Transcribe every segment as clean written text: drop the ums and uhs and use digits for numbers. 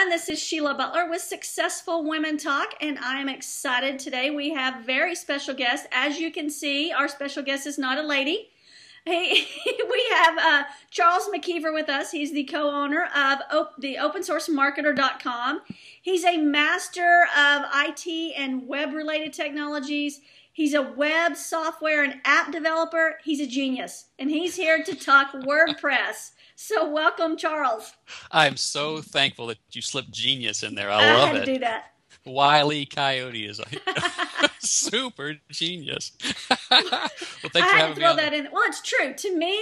everyone. This is Sheila Butler with Successful Women Talk, and I am excited today. We have very special guests. As you can see, our special guest is not a lady. Hey, we have Charles McKeever with us. He's the co-owner of the opensourcemarketer.com. He's a master of IT and web-related technologies. He's a web software and app developer. He's a genius, and he's here to talk WordPress. So welcome, Charles. I'm so thankful that you slipped genius in there. I love it. I had to do that. Wile E. Coyote is a super genius. Well, thanks for having me on. That in. Well, it's true. To me,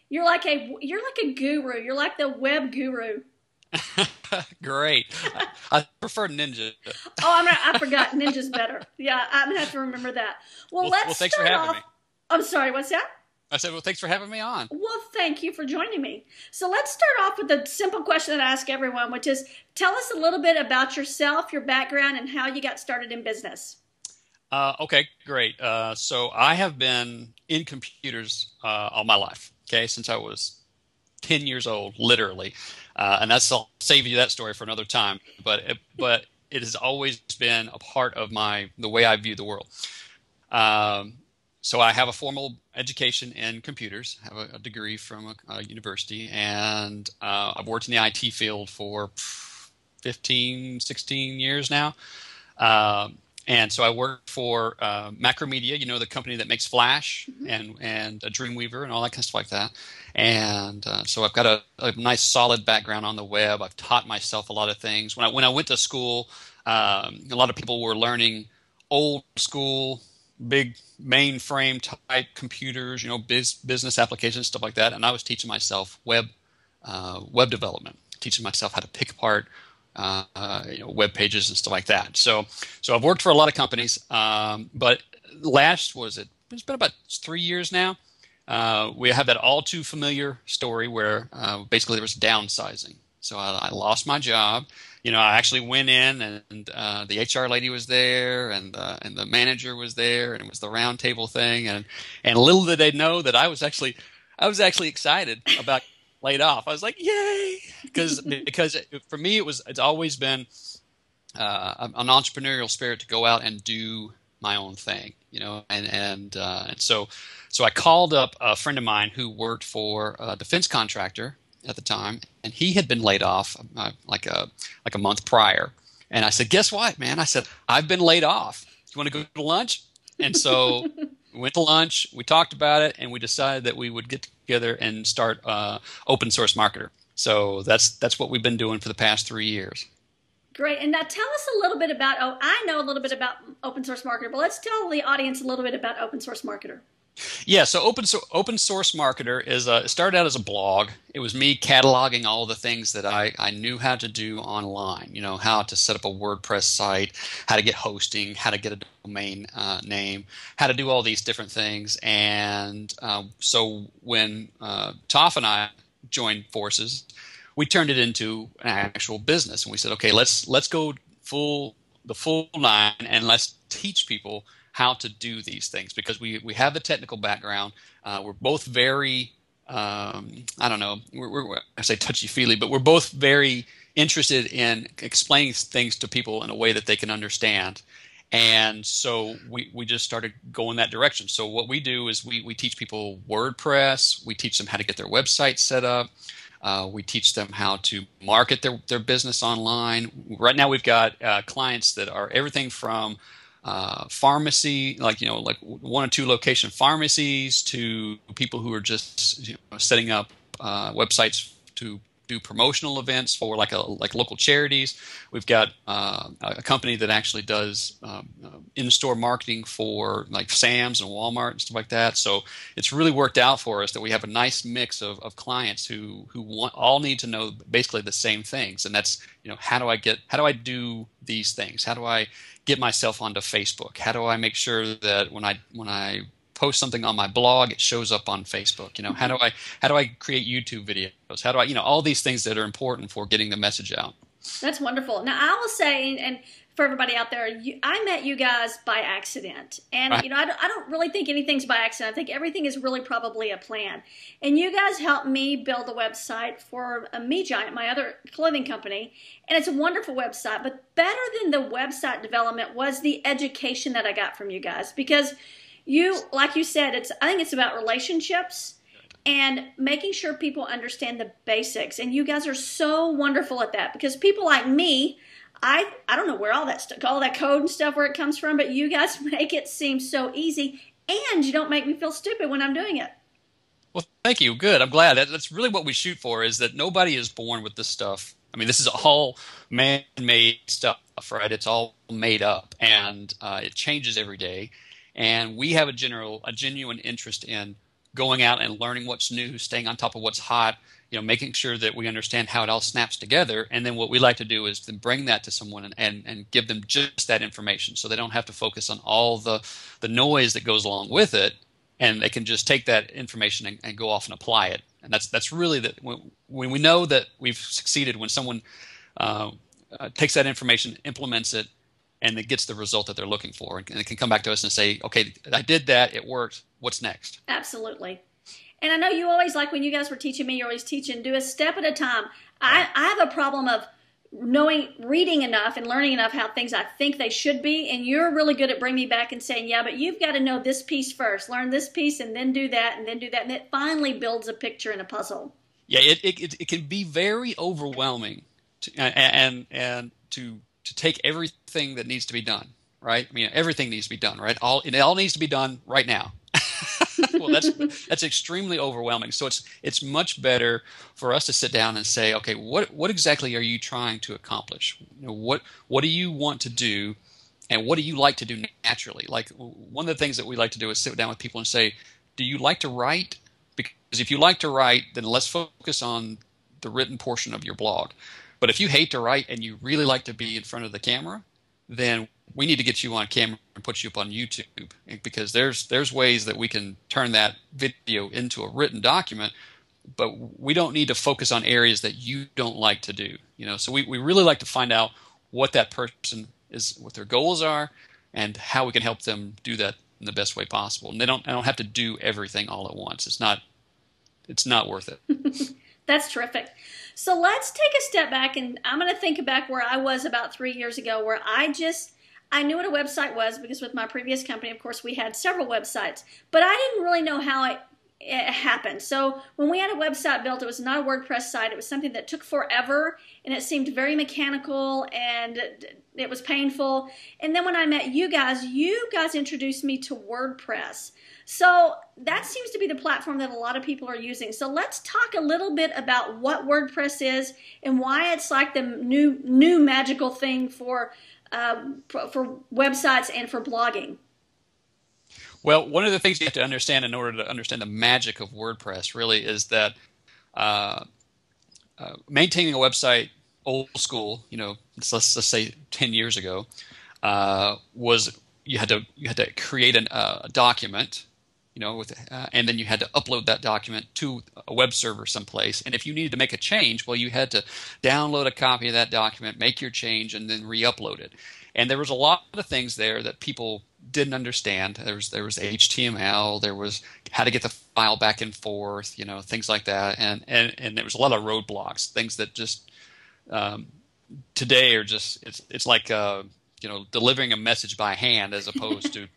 you're like a guru. You're like the web guru. Great. I prefer Ninja. I forgot. Ninja's better. Yeah, I'm gonna have to remember that. Well, thanks for having me. I'm sorry. What's that? I said, well, thanks for having me on. Well, thank you for joining me. So let's start off with a simple question that I ask everyone, which is, tell us a little bit about yourself, your background, and how you got started in business. Okay, great. So I have been in computers all my life, okay, since I was 10 years old, literally. And I'll save you that story for another time. But it has always been a part of the way I view the world. So I have a formal education in computers, have a degree from a university, and I've worked in the IT field for 15, 16 years now. And so I work for Macromedia, the company that makes Flash and Dreamweaver and all that kind of stuff like that. And so I've got a nice solid background on the web. I've taught myself a lot of things. When I went to school, a lot of people were learning old school, big mainframe type computers, business applications, stuff like that. And I was teaching myself web development, teaching myself how to pick apart web pages and stuff like that. So I've worked for a lot of companies, but it's been about 3 years now. We have that all too familiar story where basically there was downsizing. So I lost my job. I actually went in, and the HR lady was there, and the manager was there, and it was the round table thing, and little did they know that I was actually excited about laid off. I was like, yay, because for me it's always been an entrepreneurial spirit to go out and do my own thing, and so I called up a friend of mine who worked for a defense contractor at the time, and he had been laid off like a month prior. And I said, guess what, man? I said, I've been laid off. You want to go to lunch? And so we went to lunch, we talked about it, and we decided that we would get together and start Open Source Marketer. So that's what we've been doing for the past 3 years. Great. And now tell us a little bit about, I know a little bit about Open Source Marketer, but let's tell the audience a little bit about Open Source Marketer. Yeah, so Open Source Marketer it started out as a blog. It was me cataloging all the things that I knew how to do online. How to set up a WordPress site, how to get hosting, how to get a domain name, how to do all these different things. And so when Toph and I joined forces, we turned it into an actual business, and we said, okay, let's go the full nine, and let's teach people how to do these things, because we have the technical background. We're both very, I say touchy-feely, but we're both very interested in explaining things to people in a way that they can understand. And so we just started going that direction. So what we do is we teach people WordPress. We teach them how to get their website set up. We teach them how to market their business online. Right now we've got clients that are everything from pharmacy, like 1 or 2 location pharmacies, to people who are just setting up websites to do promotional events for like local charities. We've got a company that actually does in-store marketing for like Sam's and Walmart and stuff like that. So it's really worked out for us that we have a nice mix of clients who all need to know basically the same things, and that's how do I do these things? How do I get myself onto Facebook? How do I make sure that when I post something on my blog, it shows up on Facebook? How do I create YouTube videos? How do I all these things that are important for getting the message out? That's wonderful. Now, I will say, and for everybody out there, I met you guys by accident. And, Right. I don't really think anything's by accident. I think everything is really probably a plan. And you guys helped me build a website for Me Giant, my other clothing company. And it's a wonderful website. But better than the website development was the education that I got from you guys. Because like you said, I think it's about relationships and making sure people understand the basics. And you guys are so wonderful at that, because people like me, I don't know where all that stuff, all that code and stuff, where it comes from, but you guys make it seem so easy, and you don't make me feel stupid when I'm doing it. Well, thank you. Good. I'm glad. That's really what we shoot for, is that nobody is born with this stuff. I mean, this is all man-made stuff, right? It's all made up, and it changes every day. And we have a genuine interest in going out and learning what's new, staying on top of what's hot, making sure that we understand how it all snaps together. And then what we like to do is then bring that to someone and give them just that information, so they don't have to focus on all the noise that goes along with it, and they can just take that information and go off and apply it. And that's really when we know that we've succeeded, when someone takes that information, implements it, and it gets the result that they're looking for, and it can come back to us and say, okay, I did that, it worked, what's next? Absolutely. And I know you always, like when you guys were teaching me, you're always teaching, do a step at a time. I have a problem of reading enough and learning enough how things I think they should be, and you're really good at bringing me back and saying, yeah, but you've got to know this piece first, learn this piece, and then do that, and then do that, and it finally builds a picture and a puzzle. Yeah, it can be very overwhelming to take everything that needs to be done, right? I mean, everything needs to be done, right? It all needs to be done right now. Well, that's extremely overwhelming. So it's much better for us to sit down and say, okay, what exactly are you trying to accomplish? What do you want to do, and what do you like to do naturally? Like, one of the things that we like to do is sit down with people and say, do you like to write? Because if you like to write, then let's focus on the written portion of your blog. But if you hate to write and you really like to be in front of the camera, then we need to get you on camera and put you up on YouTube, because there's ways that we can turn that video into a written document, but we don't need to focus on areas that you don't like to do. So we really like to find out what that person is, what their goals are, and how we can help them do that in the best way possible. And I don't have to do everything all at once. It's not worth it. That's terrific. So let's take a step back, and I'm going to think back where I was about 3 years ago, where I knew what a website was, because with my previous company, of course, we had several websites, but I didn't really know how it happened. So when we had a website built, it was not a WordPress site. It was something that took forever, and it seemed very mechanical, and it was painful. And then when I met you guys introduced me to WordPress. So that seems to be the platform that a lot of people are using. So let's talk a little bit about what WordPress is and why it's like the new magical thing for websites and for blogging. Well, one of the things you have to understand in order to understand the magic of WordPress really is that maintaining a website old school, let's say 10 years ago, was you had to create a document, and then you had to upload that document to a web server someplace. And if you needed to make a change, well, you had to download a copy of that document, make your change, and then re-upload it. And there was a lot of things there that people didn't understand. There was HTML, there was how to get the file back and forth, things like that. And there was a lot of roadblocks, things that just today are just it's like delivering a message by hand as opposed to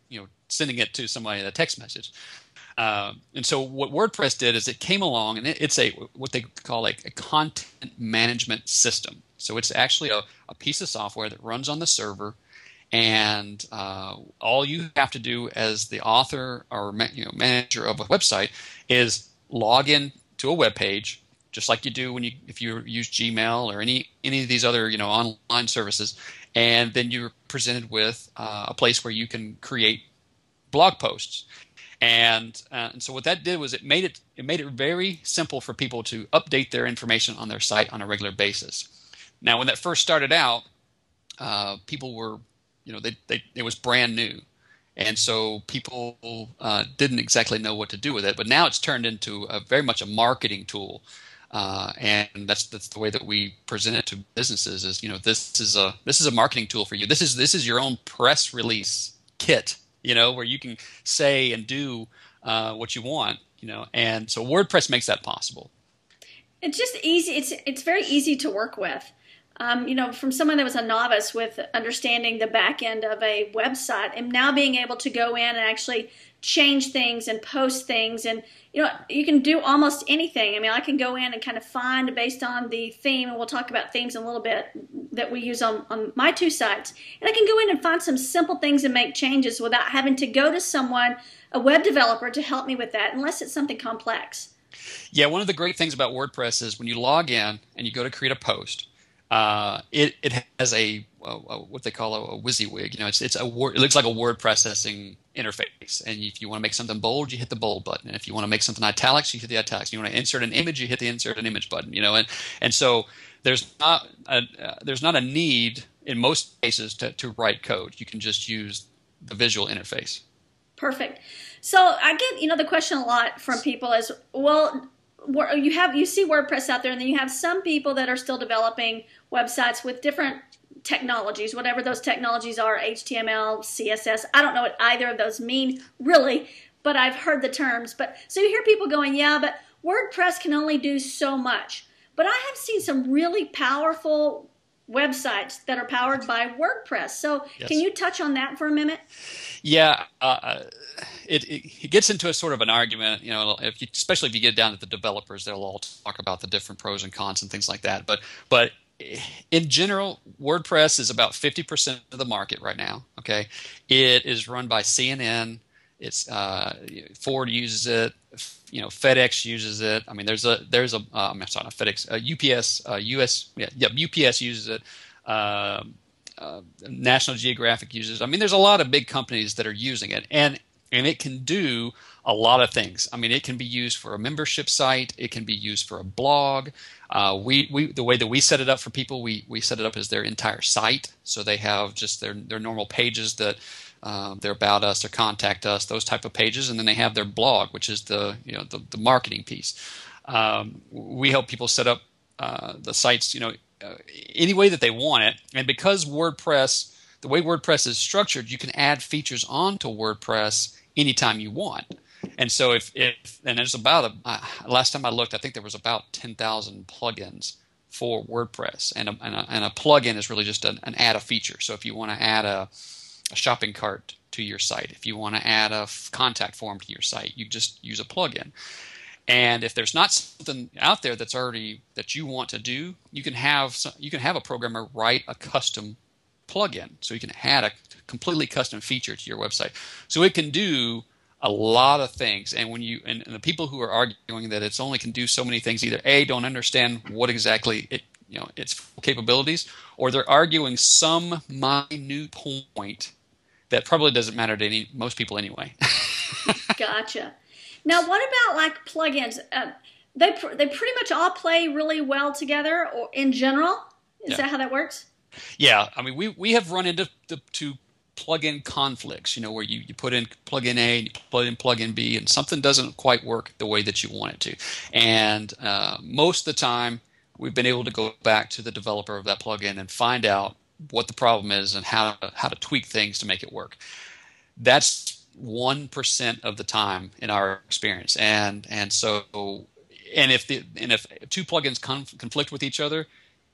sending it to somebody in a text message. And so what WordPress did is it came along, and it's what they call like a content management system. So it's actually a piece of software that runs on the server, and all you have to do as the author or manager of a website is log in to a web page, just like you do if you use Gmail or any of these other online services, and then you're presented with a place where you can create blog posts. And so what that did was it made it very simple for people to update their information on their site on a regular basis. Now, when that first started out, people were, it was brand new, and so people didn't exactly know what to do with it. But now it's turned into very much a marketing tool. and that's the way that we present it to businesses. Is this is a marketing tool for you. This is your own press release kit. Where you can say and do what you want. And so WordPress makes that possible. It's just easy. It's very easy to work with. From someone that was a novice with understanding the back end of a website, and now being able to go in and actually change things and post things, and you can do almost anything. I mean, I can go in and kind of find based on the theme, and we'll talk about themes in a little bit, that we use on my 2 sites, and I can go in and find some simple things and make changes without having to go to someone, a web developer, to help me with that, unless it's something complex. Yeah, one of the great things about WordPress is when you log in and you go to create a post, it has a what they call a WYSIWYG. It looks like a word processing interface. And if you want to make something bold, you hit the bold button. And if you want to make something italics, you hit the italics. You want to insert an image, you hit the insert an image button. And so there's not a need in most cases to write code. You can just use the visual interface. Perfect. So I get the question a lot from people is, well, you see WordPress out there, and then you have some people that are still developing websites with different technologies, whatever those technologies are, HTML, CSS. I don't know what either of those mean really, but I've heard the terms. But so you hear people going, yeah, but WordPress can only do so much. But I have seen some really powerful websites that are powered by WordPress. So yes. Can you touch on that for a minute? Yeah, it gets into a sort of an argument, especially if you get down to the developers, they'll all talk about the different pros and cons and things like that. But in general, WordPress is about 50% of the market right now. Okay, it is run by CNN. It's Ford uses it. FedEx uses it. I mean, there's a I'm sorry, not FedEx. UPS, UPS uses it. National Geographic uses it. I mean, there's a lot of big companies that are using it, and it can do a lot of things. I mean, it can be used for a membership site. It can be used for a blog. The way that we set it up for people, we set it up as their entire site. So they have just their normal pages that they're about us, their contact us, those type of pages, and then they have their blog, which is the marketing piece. We help people set up the sites, any way that they want it, and because WordPress, the way WordPress is structured, you can add features onto WordPress anytime you want. And so and there's about last time I looked, I think there was about 10,000 plugins for WordPress, and a plugin is really just an add a feature. So if you want to add a shopping cart to your site, if you want to add a contact form to your site, you just use a plugin. And if there's not something out there that's already that you want to do, you can have a programmer write a custom plugin, so you can add a completely custom feature to your website. So it can do a lot of things. And when and the people who are arguing that it's only can do so many things, either A, don't understand what exactly its capabilities, or they're arguing some minute point that probably doesn't matter to most people anyway. Gotcha. Now, what about like plugins? They pretty much all play really well together, or in general. Is that how that works? Yeah, I mean, we have run into plugin conflicts. Where you put in plugin A and you put in plugin B, and something doesn't quite work the way that you want it to. And most of the time, we've been able to go back to the developer of that plugin and find out what the problem is and how to tweak things to make it work. That's 1% of the time in our experience, and if two plugins conflict with each other,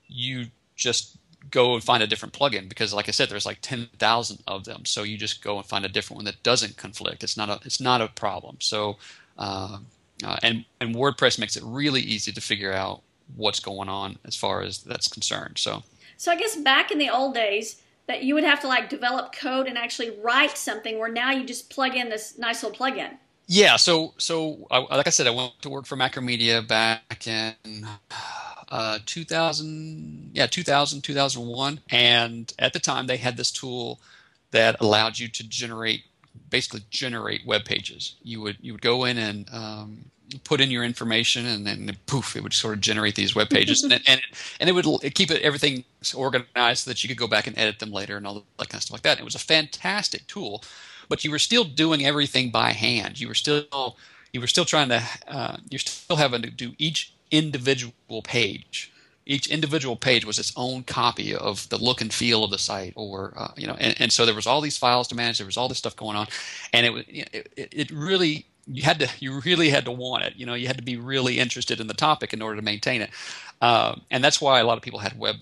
you just go and find a different plugin, because like I said, there's like 10,000 of them. So you just go and find a different one that doesn't conflict. It's not a problem. So and WordPress makes it really easy to figure out what's going on as far as that's concerned. So I guess back in the old days, that you would have to like develop code and actually write something, where now you just plug in this nice little plugin. Yeah. So like I said, I went to work for Macromedia back in 2001. And at the time, they had this tool that allowed you to basically generate web pages. You would go in and put in your information, and then poof, it would sort of generate these web pages, and it would keep everything organized so that you could go back and edit them later and all that kind of stuff like that. And it was a fantastic tool, but you were still doing everything by hand. You were still trying to you're still having to do each individual page. Each individual page was its own copy of the look and feel of the site, or and so there was all these files to manage. There was all this stuff going on, and it really you really had to want it. You had to be really interested in the topic in order to maintain it, and that's why a lot of people had web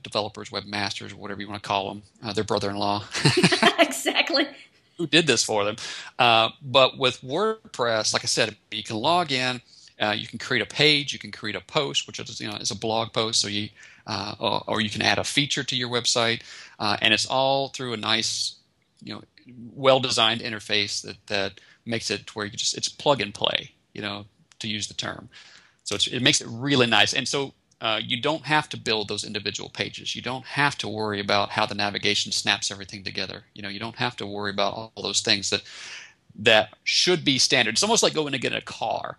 developers, webmasters, whatever you want to call them, their brother-in-law. Exactly. Who did this for them? But with WordPress, like I said, you can log in. You can create a page, you can create a post, which is a blog post. So or you can add a feature to your website, and it's all through a nice, well-designed interface that makes it to where it's plug and play, to use the term. So it makes it really nice, and so you don't have to build those individual pages. You don't have to worry about how the navigation snaps everything together. You don't have to worry about all those things that should be standard. It's almost like going to get a car.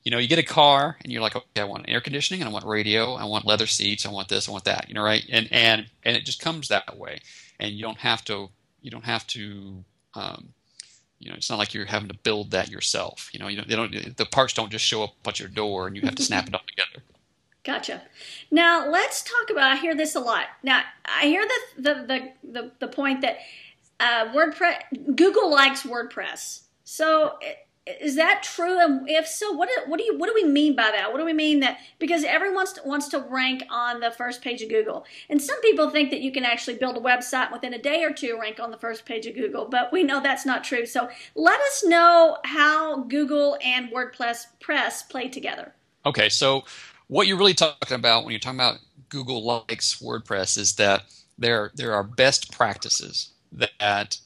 You get a car and you're like, okay, I want air conditioning and I want radio, I want leather seats, I want this, I want that, right? And it just comes that way, and you don't have to. It's not like you're having to build that yourself. The parts don't just show up at your door and you have to snap it all together. Gotcha. Now let's talk about. I hear this a lot. Now I hear the point that WordPress, Google likes WordPress. So is that true? And if so, what do we mean by that? What do we mean that, because everyone wants to rank on the first page of Google, and some people think that you can actually build a website within a day or two rank on the first page of Google, but we know that's not true. So let us know how Google and WordPress play together. Okay, so what you're really talking about when you're talking about Google likes WordPress is that there are best practices that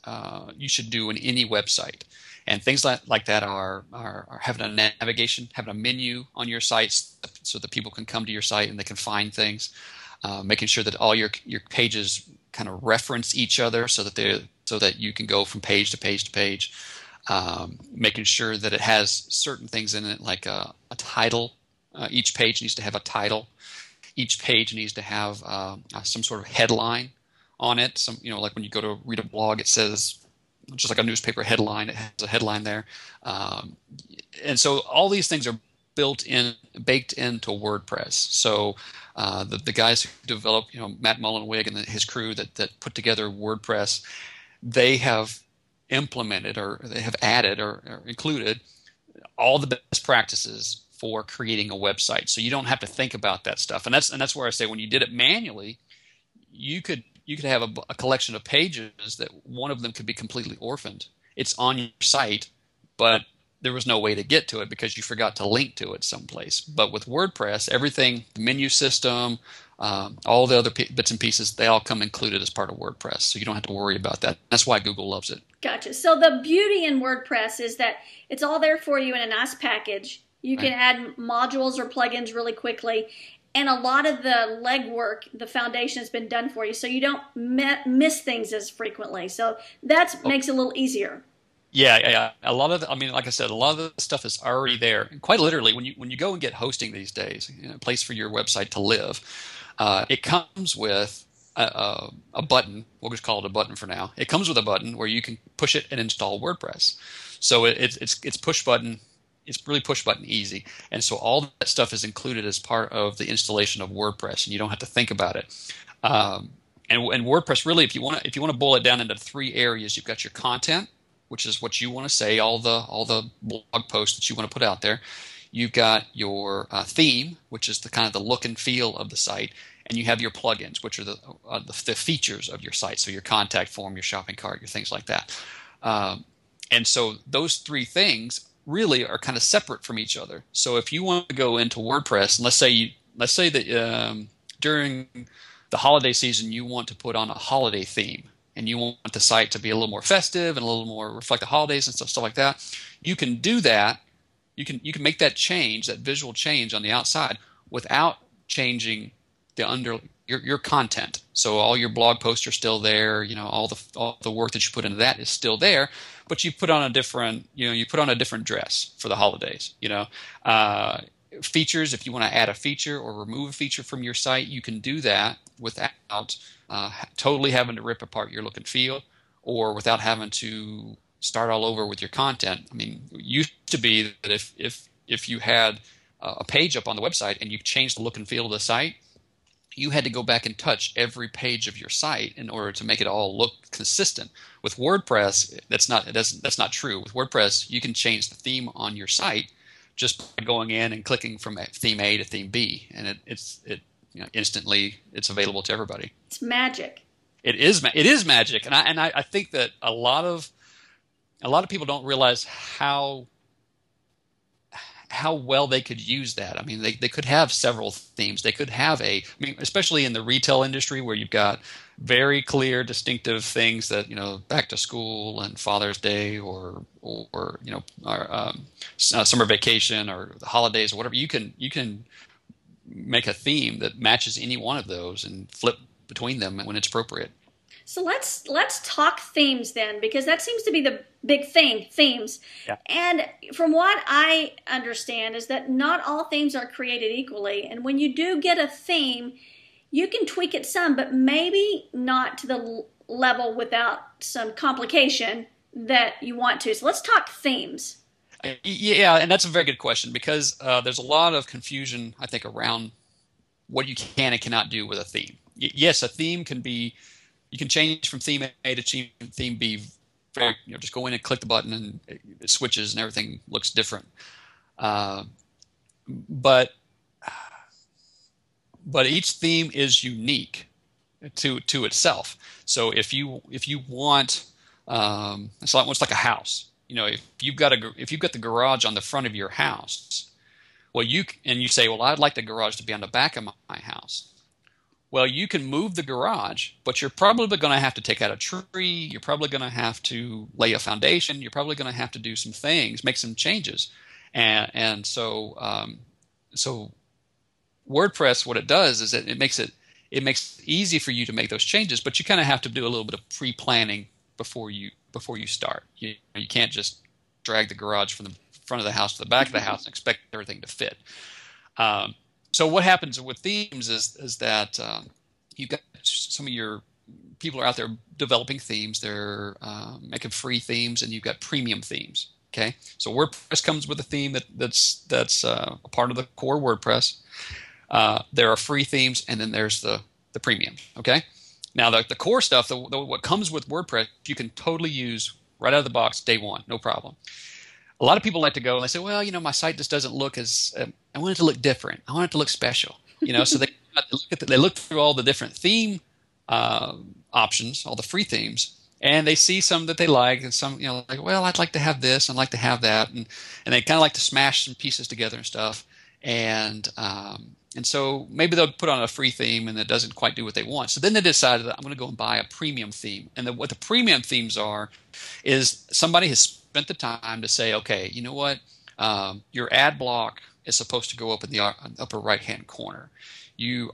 you should do in any website. And things like that are having a navigation, having a menu on your sites so that people can come to your site and they can find things, making sure that all your pages kind of reference each other so that you can go from page to page to page, making sure that it has certain things in it like a title. Each page needs to have a title. Each page needs to have some sort of headline on it. Like when you go to read a blog, it says, just like a newspaper headline, it has a headline there. And so all these things are baked into WordPress. So the guys who developed, Matt Mullenweg and his crew that put together WordPress, they have implemented, or they have added or included all the best practices for creating a website. So you don't have to think about that stuff. And that's where I say when you did it manually, you could have a collection of pages that one of them could be completely orphaned. It's on your site, but there was no way to get to it because you forgot to link to it someplace. But with WordPress, everything, the menu system, all the other bits and pieces, they all come included as part of WordPress. So you don't have to worry about that. That's why Google loves it. Gotcha. So the beauty in WordPress is that it's all there for you in a nice package. You can add modules or plugins really quickly. And a lot of the legwork, the foundation has been done for you, so you don't miss things as frequently. So that makes it a little easier. Yeah. A lot of like I said, a lot of the stuff is already there. And quite literally, when you go and get hosting these days, a place for your website to live, it comes with a button. We'll just call it a button for now. It comes with a button where you can push it and install WordPress. So it's push button. It's really push button easy, and so all that stuff is included as part of the installation of WordPress, and you don't have to think about it. And WordPress, really, if you want to boil it down into three areas, you've got your content, which is what you want to say, all the blog posts that you want to put out there. You've got your theme, which is the kind of the look and feel of the site, and you have your plugins, which are the features of your site, so your contact form, your shopping cart, your things like that. And so those three things really are kind of separate from each other. So if you want to go into WordPress, and let's say that during the holiday season you want to put on a holiday theme, and you want the site to be a little more festive and a little more reflect the holidays and stuff like that, you can do that. You can make that change, that visual change on the outside, without changing your content. So all your blog posts are still there. All the work that you put into that is still there, but you put on a different dress for the holidays. Features, if you want to add a feature or remove a feature from your site, you can do that without totally having to rip apart your look and feel, or without having to start all over with your content. It used to be that if you had a page up on the website and you changed the look and feel of the site, you had to go back and touch every page of your site in order to make it all look consistent. With WordPress, that's not true. With WordPress, you can change the theme on your site just by going in and clicking from theme A to theme B, and instantly it's available to everybody. It's magic. It is magic, and I think that a lot of people don't realize how well they could use that. I mean, they could have several themes. They could have especially in the retail industry where you've got very clear, distinctive things that, back to school and Father's Day or summer vacation or the holidays or whatever. You can make a theme that matches any one of those and flip between them when it's appropriate. So let's talk themes then, because that seems to be the big thing, themes. Yeah. And from what I understand is that not all themes are created equally. And when you do get a theme, you can tweak it some, but maybe not to the level without some complication that you want to. So let's talk themes. Yeah, and that's a very good question, because there's a lot of confusion, I think, around what you can and cannot do with a theme. Yes, a theme can be, you can change from theme A to theme B. Just go in and click the button and it switches and everything looks different. But each theme is unique to itself. So if you want, it's like a house. If you've got the garage on the front of your house, you say, well, I'd like the garage to be on the back of my house. Well, you can move the garage, but you're probably going to have to take out a tree. You're probably going to have to lay a foundation. You're probably going to have to do some things, make some changes. And so WordPress, what it does is it makes it easy for you to make those changes, but you kind of have to do a little bit of pre-planning before you start. You can't just drag the garage from the front of the house to the back of the house and expect everything to fit. So what happens with themes is that you've got some of your people are out there developing themes. They're making free themes, and you've got premium themes. Okay, so WordPress comes with a theme that's a part of the core WordPress. There are free themes, and then there's the premium. Okay, now the core stuff, what comes with WordPress, you can totally use right out of the box day one, no problem. A lot of people like to go and they say, well, my site just doesn't look as I want it to look different. I want it to look special. So they look through all the different theme options, all the free themes, and they see some that they like, and some like, well, I'd like to have this, I'd like to have that, and they kind of like to smash some pieces together and stuff, and so maybe they'll put on a free theme and it doesn't quite do what they want. So then they decided that I'm going to go and buy a premium theme, and what the premium themes are is somebody has spent the time to say, okay, you know what, your ad block is supposed to go up in the upper right-hand corner.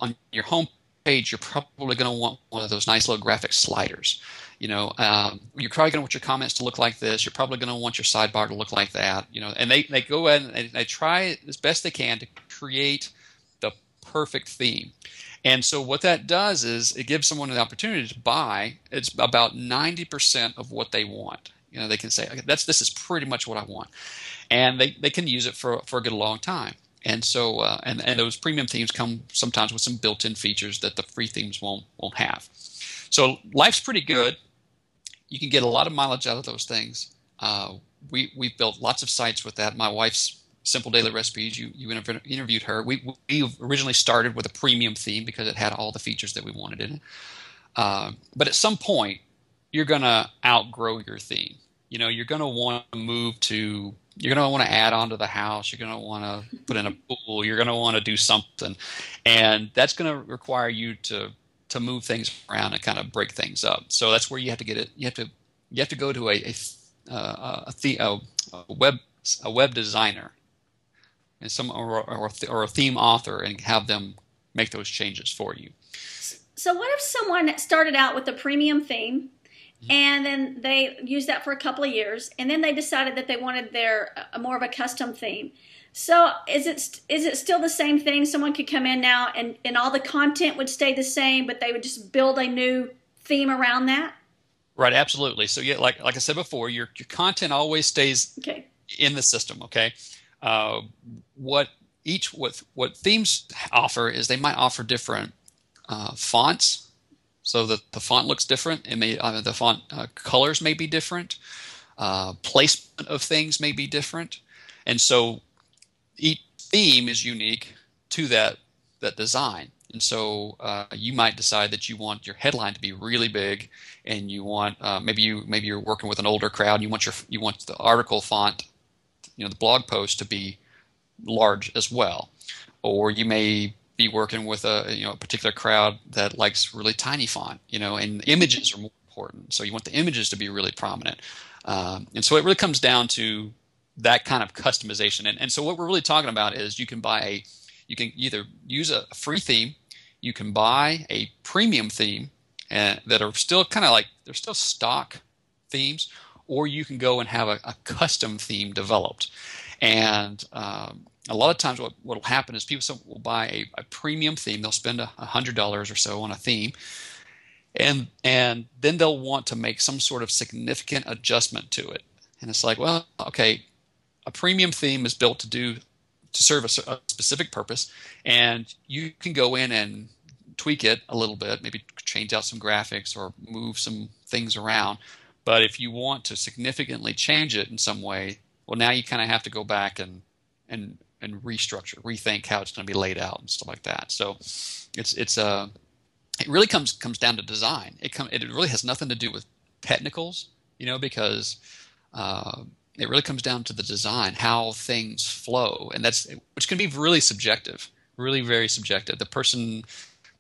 On your home page, you're probably going to want one of those nice little graphic sliders. You're probably going to want your comments to look like this. You're probably going to want your sidebar to look like that. And they go in and they try as best they can to create the perfect theme. And so what that does is it gives someone the opportunity to buy. It's about 90% of what they want. They can say, okay, this is pretty much what I want, and they can use it for a good long time. And so and those premium themes come sometimes with some built-in features that the free themes won't have. So life's pretty good. You can get a lot of mileage out of those things. We've built lots of sites with that. My wife's Simple Daily Recipes, you interviewed her. We originally started with a premium theme because it had all the features that we wanted in it. But at some point, you're going to outgrow your theme. You're going to want to you're going to want to add on to the house. You're going to want to put in a pool. You're going to want to do something. And that's going to require you to move things around and kind of break things up. So that's where you have to get it. You have to go to a web designer and or a theme author and have them make those changes for you. So what if someone started out with a premium theme, and then they used that for a couple of years, and then they decided that they wanted more of a custom theme? So is it still the same thing? Someone could come in now and all the content would stay the same, but they would just build a new theme around that? Right, absolutely. So yeah, like I said before, your content always stays in the system. Okay, what what themes offer is they might offer different fonts, so that the font looks different. It may the font colors may be different. Placement of things may be different, and so each theme is unique to that design. And so you might decide that you want your headline to be really big, and you want maybe you're working with an older crowd. And you want the article font, the blog post, to be large as well, or you may be working with a particular crowd that likes really tiny font, and images are more important. So you want the images to be really prominent, and so it really comes down to that kind of customization. And so what we're really talking about is you can either use a free theme, you can buy a premium theme that are still kind of like they're still stock themes, or you can go and have a custom theme developed. And a lot of times what will happen is people will buy a premium theme. They'll spend $100 or so on a theme, and then they'll want to make some sort of significant adjustment to it. And it's like, well, okay, a premium theme is built to serve a specific purpose, and you can go in and tweak it a little bit, maybe change out some graphics or move some things around. But if you want to significantly change it in some way, well, now you kind of have to go back and restructure, rethink how it's going to be laid out and stuff like that. So it really comes down to design. It really has nothing to do with technicals, because it really comes down to the design, how things flow, and which can be really subjective, really very subjective. The person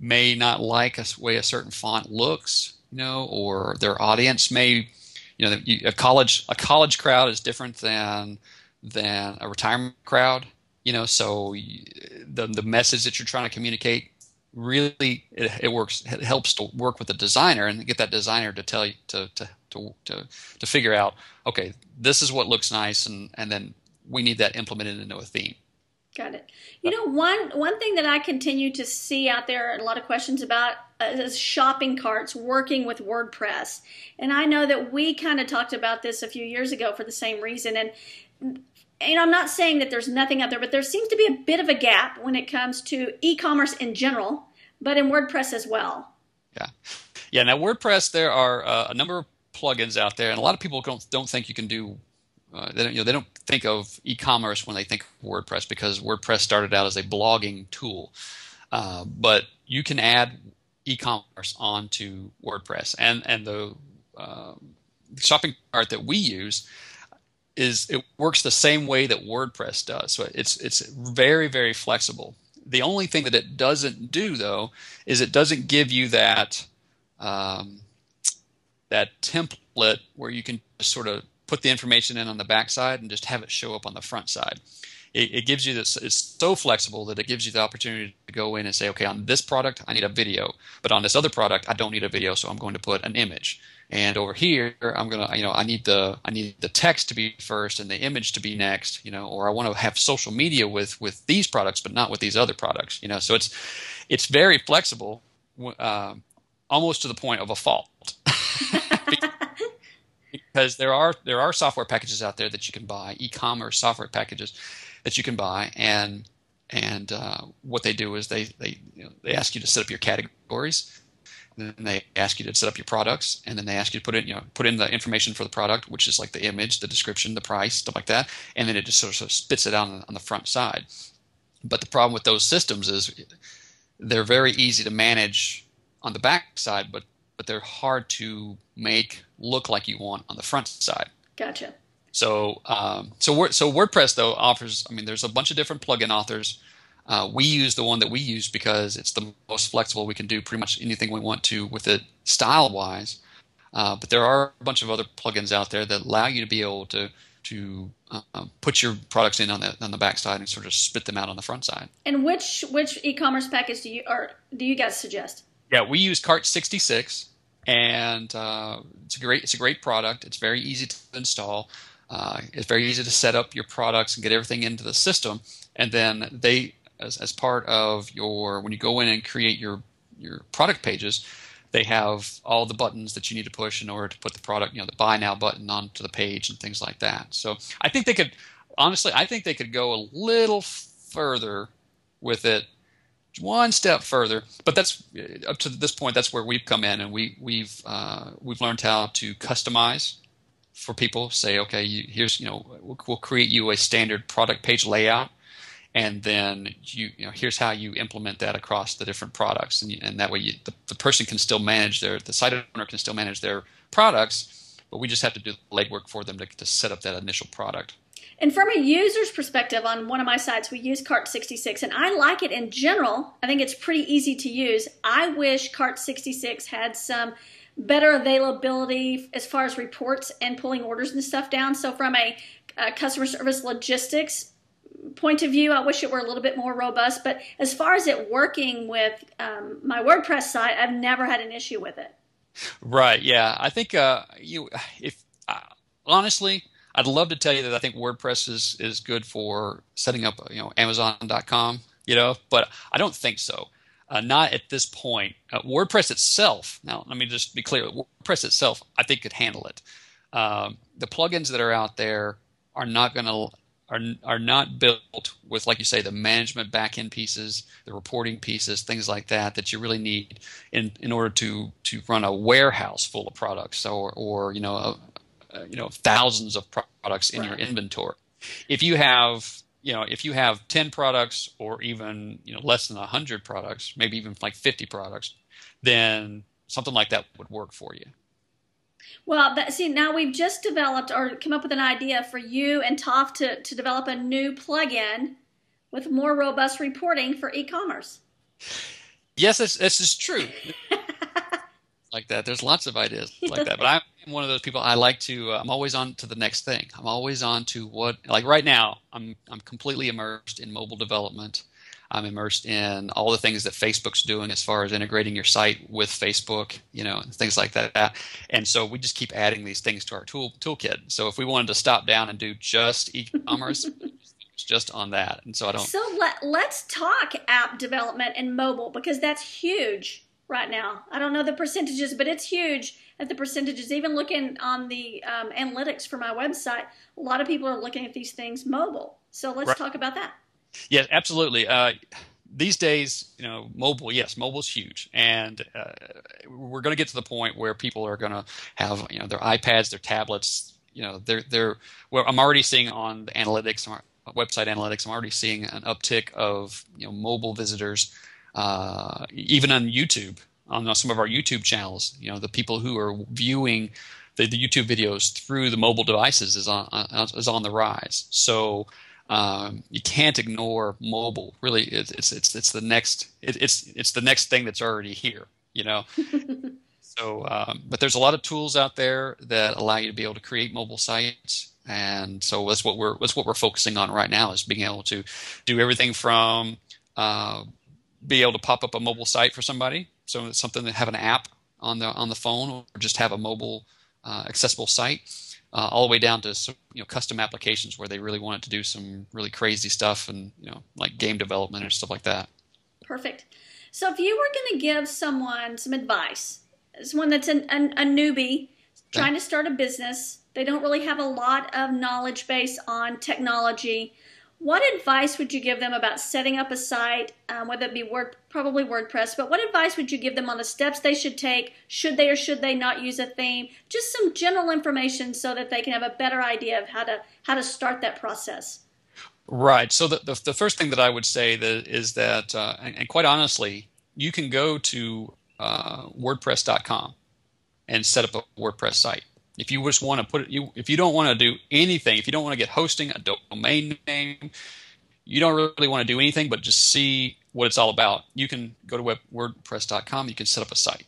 may not like a way a certain font looks, or their audience may, a college crowd is different than a retirement crowd, So the message that you're trying to communicate really it helps to work with the designer and get that designer to tell you to figure out, okay, this is what looks nice, and then we need that implemented into a theme. Got it. One thing that I continue to see out there, and a lot of questions about, is shopping carts working with WordPress. And I know that we kind of talked about this a few years ago for the same reason. And I'm not saying that there's nothing out there, but there seems to be a bit of a gap when it comes to e-commerce in general, but in WordPress as well. Yeah. Now WordPress, there are a number of plugins out there, and a lot of people don't think you can do. They don't think of e-commerce when they think of WordPress, because WordPress started out as a blogging tool, but you can add e-commerce onto WordPress, and the shopping cart that we use it works the same way that WordPress does. So it's very, very flexible. The only thing that it doesn't do, though, is it doesn't give you that template where you can just sort of put the information in on the back side and just have it show up on the front side. It gives you this. It's so flexible that it gives you the opportunity to go in and say, okay, on this product I need a video, but on this other product I don't need a video, so I'm going to put an image. And over here I'm gonna, I need the text to be first and the image to be next, or I want to have social media with these products, but not with these other products, So it's very flexible, almost to the point of a fault. Because there are software packages out there that you can buy, e-commerce software packages that you can buy, and what they do is they ask you to set up your categories, and then they ask you to set up your products, and then they ask you to put in the information for the product, which is like the image, the description, the price, stuff like that, and then it just sort of spits it out on the front side. But the problem with those systems is they're very easy to manage on the back side, but they're hard to make look like you want on the front side. Gotcha. So WordPress, though, offers, there's a bunch of different plugin authors. We use the one that we use because it's the most flexible. We can do pretty much anything we want to with it style-wise. But there are a bunch of other plugins out there that allow you to be able to put your products in on the back side and sort of spit them out on the front side. And which e-commerce package do you guys suggest? Yeah, we use Cart 66, and it's a great product. It's very easy to install. It's very easy to set up your products and get everything into the system. And then they, as part of when you go in and create your product pages, they have all the buttons that you need to push in order to put the product, the buy now button onto the page and things like that. So I think they could go a little further with it, one step further. But that's up to this point. That's where we've come in, and we've learned how to customize for people. Say, okay, here's we'll create you a standard product page layout, and then here's how you implement that across the different products, and that way the person can still manage the site owner can still manage their products, but we just have to do the legwork for them to set up that initial product. And from a user's perspective, on one of my sites, we use Cart66, and I like it in general. I think it's pretty easy to use. I wish Cart66 had some better availability as far as reports and pulling orders and stuff down. So from a customer service logistics point of view, I wish it were a little bit more robust. But as far as it working with my WordPress site, I've never had an issue with it. Right. Yeah. I think honestly, I'd love to tell you that I think WordPress is good for setting up Amazon.com, but I don't think so. Not at this point. WordPress itself. Now, let me just be clear. WordPress itself, I think, could handle it. The plugins that are out there are not built with, like you say, the management backend pieces, the reporting pieces, things like that you really need in order to run a warehouse full of products or thousands of products in your inventory. If you have 10 products or even less than 100 products, maybe even like 50 products, then something like that would work for you. Well, now we've just developed or come up with an idea for you and Toph to develop a new plugin with more robust reporting for e-commerce. Yes, this is true. Like that. There's lots of ideas like that. But I'm one of those people. I like to. I'm always on to the next thing. I'm always on to what. Like right now, I'm completely immersed in mobile development. I'm immersed in all the things that Facebook's doing as far as integrating your site with Facebook, and things like that. And so we just keep adding these things to our toolkit. So if we wanted to stop down and do just e-commerce, it's just on that. And so I don't. So let's talk app development and mobile, because that's huge right now. I don't know the percentages, but it's huge at the percentages. Even looking on the analytics for my website, a lot of people are looking at these things mobile. So let's talk about that. Yeah, absolutely. These days, mobile, yes, mobile's huge, and we're going to get to the point where people are going to have, their iPads, their tablets. Well, I'm already seeing on the analytics, website analytics, I'm already seeing an uptick of mobile visitors, even on YouTube, on some of our YouTube channels. The people who are viewing the YouTube videos through the mobile devices is on the rise. So. You can't ignore mobile. Really, it's the next thing that's already here. So, but there's a lot of tools out there that allow you to be able to create mobile sites, and so that's what we're focusing on right now, is being able to do everything from be able to pop up a mobile site for somebody, so it's something that have an app on the phone, or just have a mobile accessible site. All the way down to some, custom applications where they really want it to do some really crazy stuff, and like game development or stuff like that. Perfect. So if you were going to give someone some advice, someone that's a newbie trying to start a business, they don't really have a lot of knowledge base on technology, what advice would you give them about setting up a site, whether it be probably WordPress, but what advice would you give them on the steps they should take? Should they or should they not use a theme? Just some general information so that they can have a better idea of how to start that process. Right. So the first thing that I would say is that, and quite honestly, you can go to WordPress.com and set up a WordPress site. If you just want to if you don't want to do anything, if you don't want to get hosting, a domain name, you don't really want to do anything but just see what it's all about, you can go to WordPress.com. You can set up a site.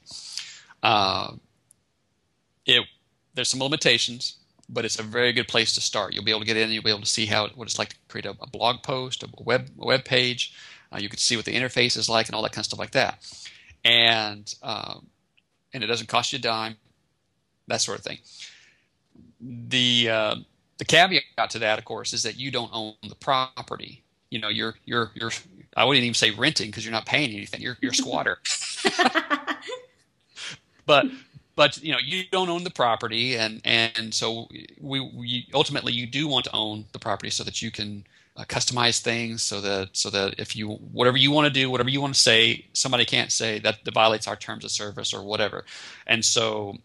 There's some limitations, but it's a very good place to start. You'll be able to get in. You'll be able to see what it's like to create a blog post, a web page. You can see what the interface is like and all that kind of stuff like that. And it doesn't cost you a dime. That sort of thing. The caveat to that, of course, is that you don't own the property. You're I wouldn't even say renting, because you're not paying anything. You're a squatter. But but you don't own the property, and so we ultimately you do want to own the property so that you can customize things, so that if you whatever you want to do, whatever you want to say, somebody can't say that violates our terms of service or whatever. And so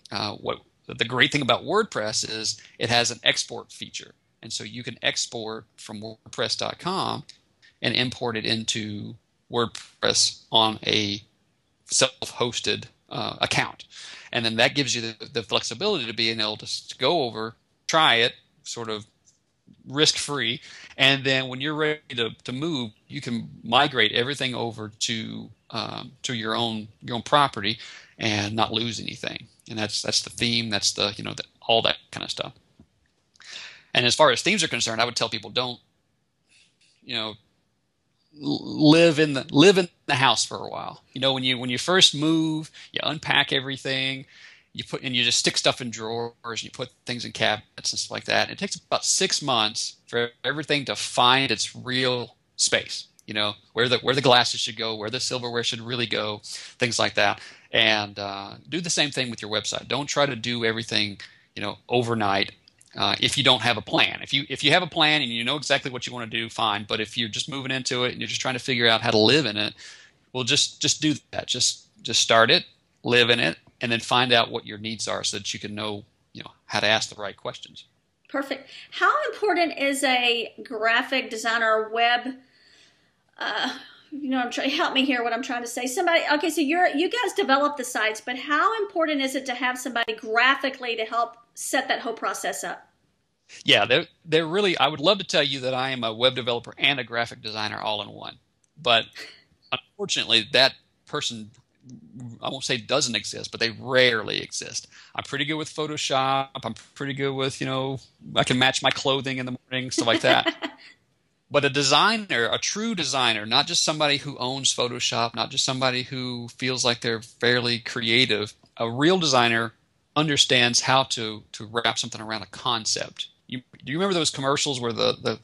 what the great thing about WordPress is it has an export feature, and so you can export from WordPress.com and import it into WordPress on a self-hosted account. And then that gives you the flexibility to being able to go over, try it, sort of risk-free, and then when you're ready to move, you can migrate everything over to your own property and not lose anything. And that's the theme. That's all that kind of stuff. And as far as themes are concerned, I would tell people don't live in the house for a while. When you first move, you unpack everything, you just stick stuff in drawers, and you put things in cabinets and stuff like that. It takes about 6 months for everything to find its real space. Where the glasses should go, where the silverware should really go, things like that. And do the same thing with your website. Don't try to do everything overnight. If you don't have a plan. If you have a plan and you know exactly what you want to do, fine. But if you're just moving into it and you're just trying to figure out how to live in it, well, just do that. Just start it, live in it, and then find out what your needs are so that you can know how to ask the right questions. Perfect. How important is a graphic designer or web? Help me here. What I'm trying to say. Okay, so you guys develop the sites, but how important is it to have somebody graphically to help set that whole process up? Yeah, they're really. I would love to tell you that I am a web developer and a graphic designer all in one, but unfortunately, that person, I won't say doesn't exist, but they rarely exist. I'm pretty good with Photoshop. I'm pretty good with I can match my clothing in the morning, stuff like that. But a designer, a true designer, not just somebody who owns Photoshop, not just somebody who feels like they're fairly creative, a real designer understands how to wrap something around a concept. Do you remember those commercials where the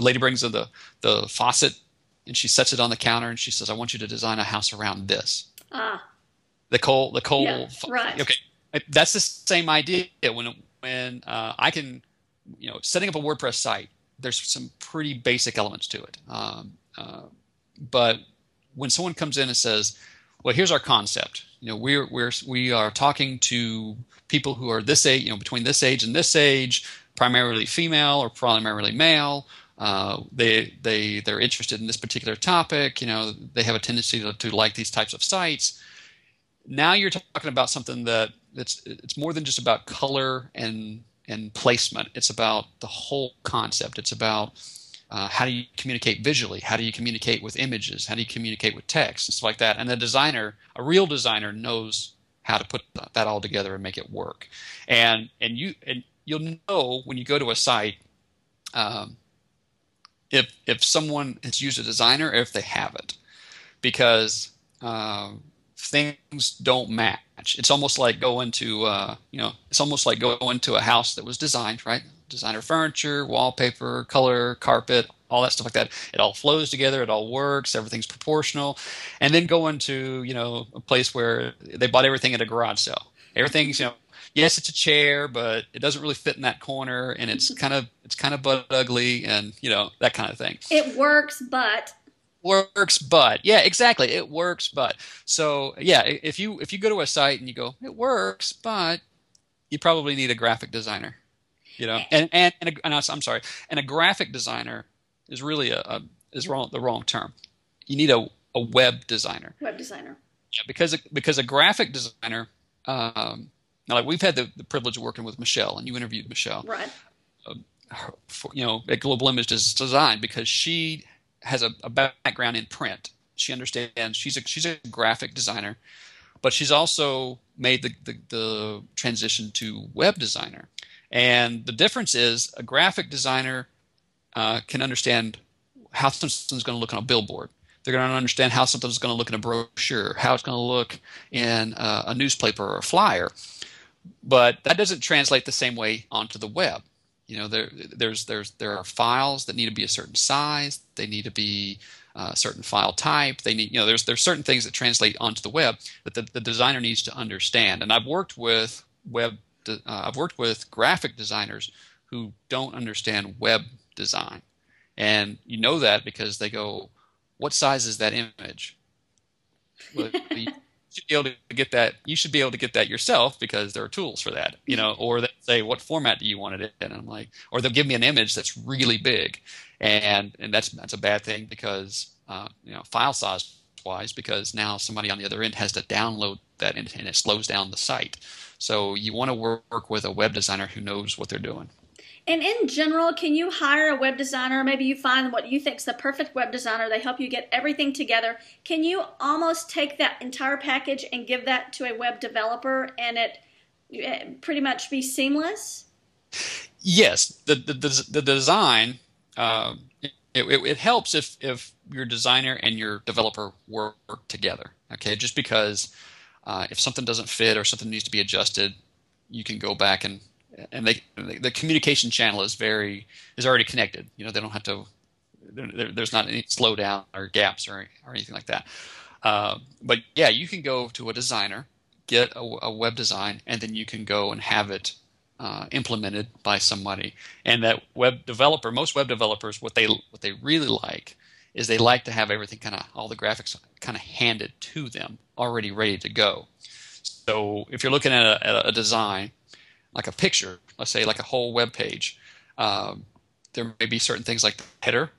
lady brings in the faucet and she sets it on the counter and she says, "I want you to design a house around this." The coal. Yeah, right. Okay, that's the same idea. When I can, setting up a WordPress site, there's some pretty basic elements to it. But when someone comes in and says, "Well, here's our concept. We are talking to people who are this age, between this age and this age, primarily female or primarily male. They're interested in this particular topic. They have a tendency to like these types of sites." Now you're talking about something it's more than just about color and placement. It's about the whole concept. It's about how do you communicate visually? How do you communicate with images? How do you communicate with text and stuff like that? And a real designer knows how to put that all together and make it work. And you'll know when you go to a site if someone has used a designer or if they haven't, because things don't match. It's almost like going to a house that was designed, right? Designer furniture, wallpaper, color, carpet, all that stuff like that. It all flows together. It all works. Everything's proportional. And then go into a place where they bought everything at a garage sale. Everything's yes, it's a chair, but it doesn't really fit in that corner, and it's kind of butt ugly, and that kind of thing. It works, but. Yeah, exactly. It works, but. So yeah, if you go to a site and you go, it works, but, you probably need a graphic designer, and I'm sorry, and a graphic designer is really the wrong term. You need a web designer. Web designer. Yeah, because a graphic designer. Now, like we've had the privilege of working with Michelle, and you interviewed Michelle, right? At Global Image Design, because she has a background in print. She understands. She's a graphic designer, but she's also made the transition to web designer. And the difference is a graphic designer can understand how something's going to look on a billboard. They're going to understand how something's going to look in a brochure, how it's going to look in a newspaper or a flyer. But that doesn't translate the same way onto the web. There are files that need to be a certain size. They need to be a certain file type. They need, there's certain things that translate onto the web that the designer needs to understand. And I've worked with graphic designers who don't understand web design, and you know that because they go, "What size is that image?" Well, you should be able to get that. You should be able to get that yourself because there are tools for that, Or they say, "What format do you want it in?" And I'm like, or they'll give me an image that's really big, and that's a bad thing because file size wise, because now somebody on the other end has to download that and it slows down the site. So you want to work with a web designer who knows what they're doing. And in general, can you hire a web designer? Maybe you find what you think is the perfect web designer. They help you get everything together. Can you almost take that entire package and give that to a web developer and it pretty much be seamless? Yes, the design it helps if your designer and your developer work together. Okay, just because if something doesn't fit or something needs to be adjusted, you can go back and the communication channel is already connected. They don't have to. There's not any slowdown or gaps or anything like that. But yeah, you can go to a designer, get a web design, and then you can go and have it implemented by somebody. And that most web developers, what they really like is they like to have everything all the graphics kind of handed to them, already ready to go. So if you're looking at a design, like a picture, let's say like a whole web page, there may be certain things like the header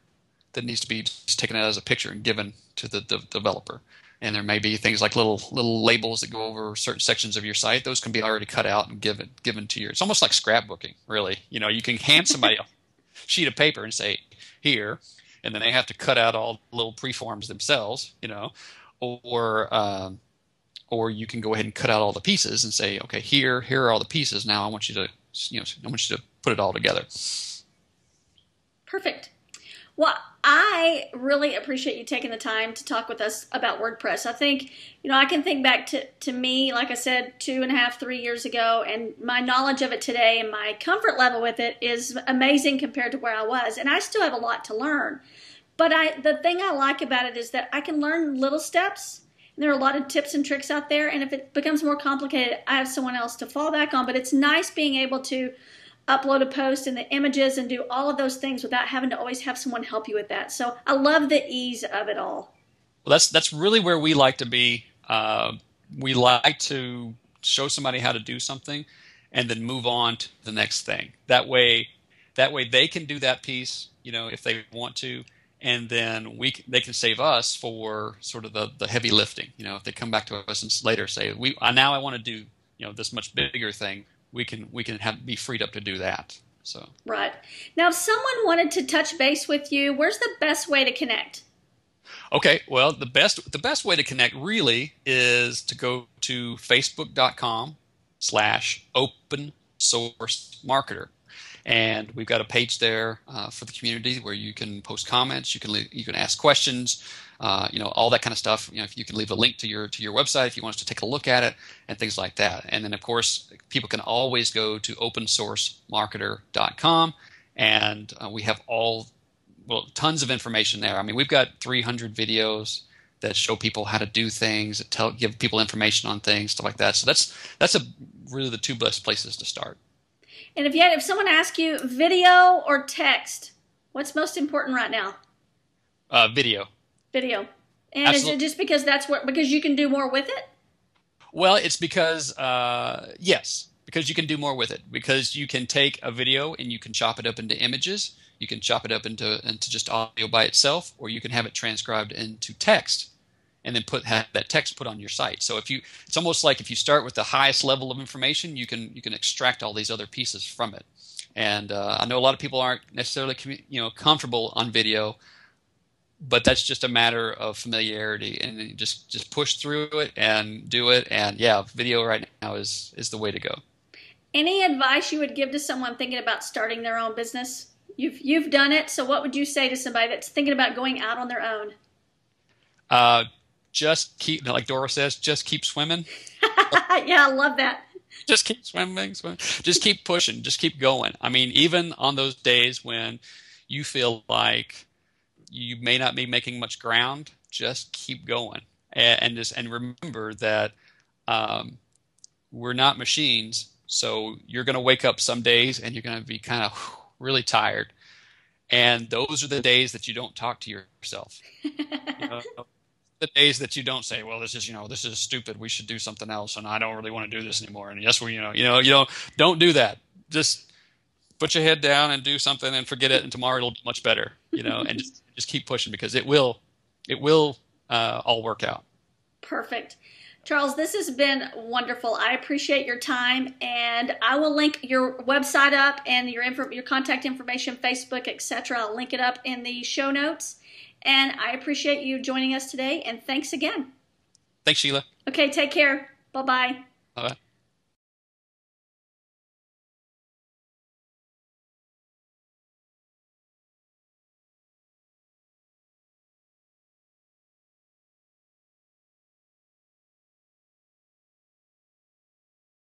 that needs to be just taken out as a picture and given to the developer. And there may be things like little labels that go over certain sections of your site. Those can be already cut out and given to you. It's almost like scrapbooking, really. You can hand somebody a sheet of paper and say, "Here," and then they have to cut out all the little preforms themselves, or you can go ahead and cut out all the pieces and say, "Okay, here are all the pieces. Now I want you to put it all together." Perfect. Well, I really appreciate you taking the time to talk with us about WordPress. I think, I can think back to me, like I said, 2.5, 3 years ago, and my knowledge of it today and my comfort level with it is amazing compared to where I was. And I still have a lot to learn. But the thing I like about it is that I can learn little steps. And there are a lot of tips and tricks out there. And if it becomes more complicated, I have someone else to fall back on. But it's nice being able to upload a post and the images and do all of those things without having to always have someone help you with that. So I love the ease of it all. Well, that's really where we like to be. We like to show somebody how to do something and then move on to the next thing. That way they can do that piece, if they want to, and then they can save us for sort of the heavy lifting. If they come back to us and later say, now I want to do this much bigger thing, we can be freed up to do that. So right. Now, if someone wanted to touch base with you, where's the best way to connect? Okay, well, the best way to connect really is to go to facebook.com/open-source-marketer. And we've got a page there for the community where you can post comments, you can ask questions, all that kind of stuff. If you can leave a link to your website if you want us to take a look at it and things like that. And then of course people can always go to opensourcemarketer.com, and we have tons of information there. I mean, we've got 300 videos that show people how to do things, that give people information on things, stuff like that. So that's really the two best places to start. And if someone asks you video or text, what's most important right now? Video. Video. And Absolutely. Is it just because because you can do more with it? Well, it's because yes, because you can do more with it. Because you can take a video and you can chop it up into images. You can chop it up into just audio by itself, or you can have it transcribed into text, and then have that text put on your site. So it's almost like if you start with the highest level of information, you can extract all these other pieces from it. And I know a lot of people aren't necessarily comfortable on video, but that's just a matter of familiarity, and you just push through it and do it. And yeah, video right now is the way to go. Any advice you would give to someone thinking about starting their own business? You've done it, so what would you say to somebody that's thinking about going out on their own? Just keep, like Dora says, just keep swimming. Yeah, I love that. Just keep swimming, swim. Just keep pushing. Just keep going. I mean, even on those days when you feel like you may not be making much ground, just keep going. And remember that we're not machines. So you're going to wake up some days and you're going to be kind of really tired. And those are the days that you don't talk to yourself. You know, the days that you don't say, well, this is stupid. We should do something else. And I don't really want to do this anymore. And yes, don't do that. Just put your head down and do something and forget it. And tomorrow it'll be much better, and just keep pushing, because it will all work out. Perfect. Charles, this has been wonderful. I appreciate your time, and I will link your website up and your contact information, Facebook, etc. I'll link it up in the show notes. And I appreciate you joining us today, and thanks again. Thanks, Sheila. Okay, take care. Bye-bye. Bye-bye.